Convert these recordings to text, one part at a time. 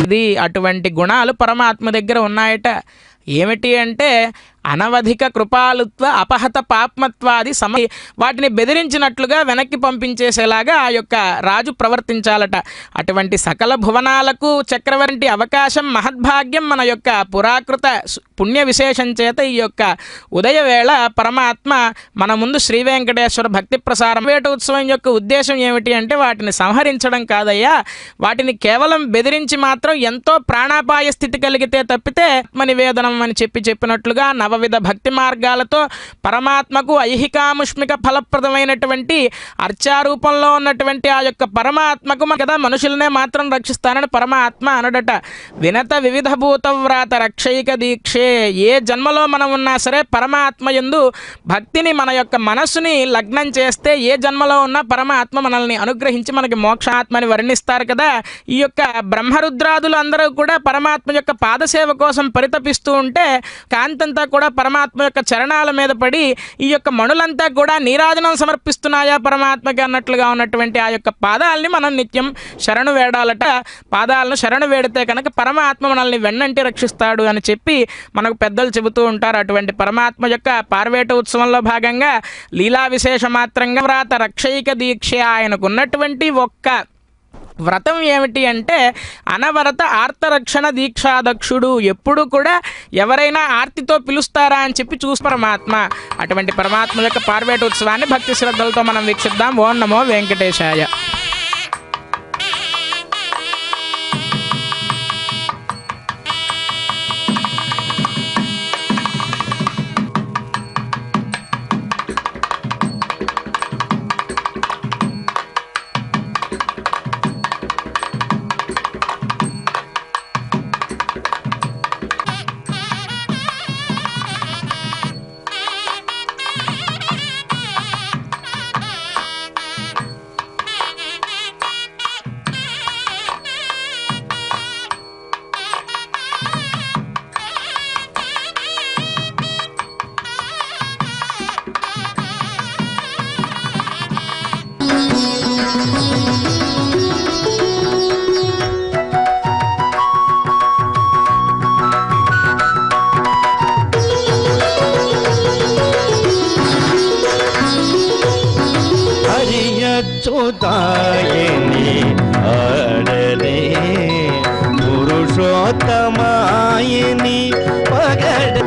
ఇది అటువంటి గుణాలు పరమాత్మ దగ్గర ఉన్నాయట. ఏమిటి అంటే అనవధిక కృపాలుత్వ అపహత పాప్మత్వాది వాటిని బెదిరించినట్లుగా వెనక్కి పంపించేసేలాగా ఆ యొక్క రాజు ప్రవర్తించాలట. అటువంటి సకల భువనాలకు చక్రవర్తి అవకాశం మహద్భాగ్యం మన యొక్క పురాకృత పుణ్య విశేషం చేత ఈ యొక్క ఉదయవేళ పరమాత్మ మన ముందు శ్రీ వెంకటేశ్వర భక్తి ప్రసారం వేట ఉత్సవం యొక్క ఉద్దేశం ఏమిటి అంటే వాటిని సంహరించడం కాదయ్యా, వాటిని కేవలం బెదిరించి మాత్రం ఎంతో ప్రాణాపాయ స్థితి కలిగితే తప్పితే ఆత్మ నివేదనం అని చెప్పినట్లుగా నవవిధ భక్తి మార్గాలతో పరమాత్మకు ఐహికాముష్మిక ఫలప్రదమైనటువంటి అర్చారూపంలో ఉన్నటువంటి ఆ యొక్క పరమాత్మకు కదా మనుషులనే మాత్రం రక్షిస్తానని పరమాత్మ అనడట. వినత వివిధ భూతవ్రాత రక్షైక దీక్షే. ఏ జన్మలో మనం ఉన్నా సరే పరమాత్మ యందు భక్తిని మన యొక్క మనస్సుని లగ్నం చేస్తే ఏ జన్మలో ఉన్నా పరమాత్మ మనల్ని అనుగ్రహించి మనకి మోక్షాత్మని వర్ణిస్తారు కదా. ఈ యొక్క బ్రహ్మరుద్రాదులు అందరూ కూడా పరమాత్మ యొక్క పాదసేవ కోసం పరితపిస్తూ ఉంటే కాంతంతా కూడా పరమాత్మ యొక్క చరణాల మీద పడి ఈ యొక్క మణులంతా కూడా నీరాజనం సమర్పిస్తున్నాయా పరమాత్మకి అన్నట్లుగా ఉన్నటువంటి ఆ యొక్క పాదాలని మనం నిత్యం శరణు వేడాలట. పాదాలను శరణు వేడితే కనుక పరమాత్మ మనల్ని వెన్నంటి రక్షిస్తాడు అని చెప్పి మనకు పెద్దలు చెబుతూ ఉంటారు. అటువంటి పరమాత్మ యొక్క పార్వేట ఉత్సవంలో భాగంగా లీలా విశేష మాత్రంగా వ్రాత రక్షైక దీక్ష ఆయనకు ఉన్నటువంటి ఒక్క వ్రతం ఏమిటి అంటే అనవరత ఆర్తరక్షణ దీక్షాదక్షుడు. ఎప్పుడు కూడా ఎవరైనా ఆర్తితో పిలుస్తారా అని చెప్పి చూసి పరమాత్మ. అటువంటి పరమాత్మ యొక్క పార్వేట ఉత్సవాన్ని భక్తి శ్రద్ధలతో మనం వీక్షిద్దాం. ఓం నమో వెంకటేశాయ. च्युतायिनी आडरे पुरुषोत्तमायिनी पगडे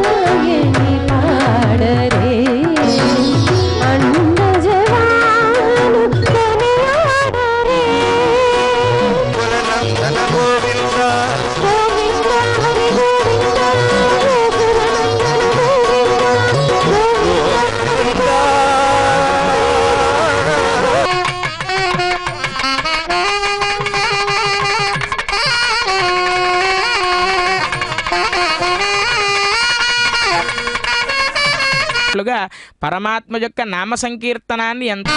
पाडरे अन्नजवानु तनयाडरे पुरनंदन गोविंद गोविंद हरि गोविंद पुरनंदन गोविंद పరమాత్మ యొక్క నామ సంకీర్తనాన్ని ఎంత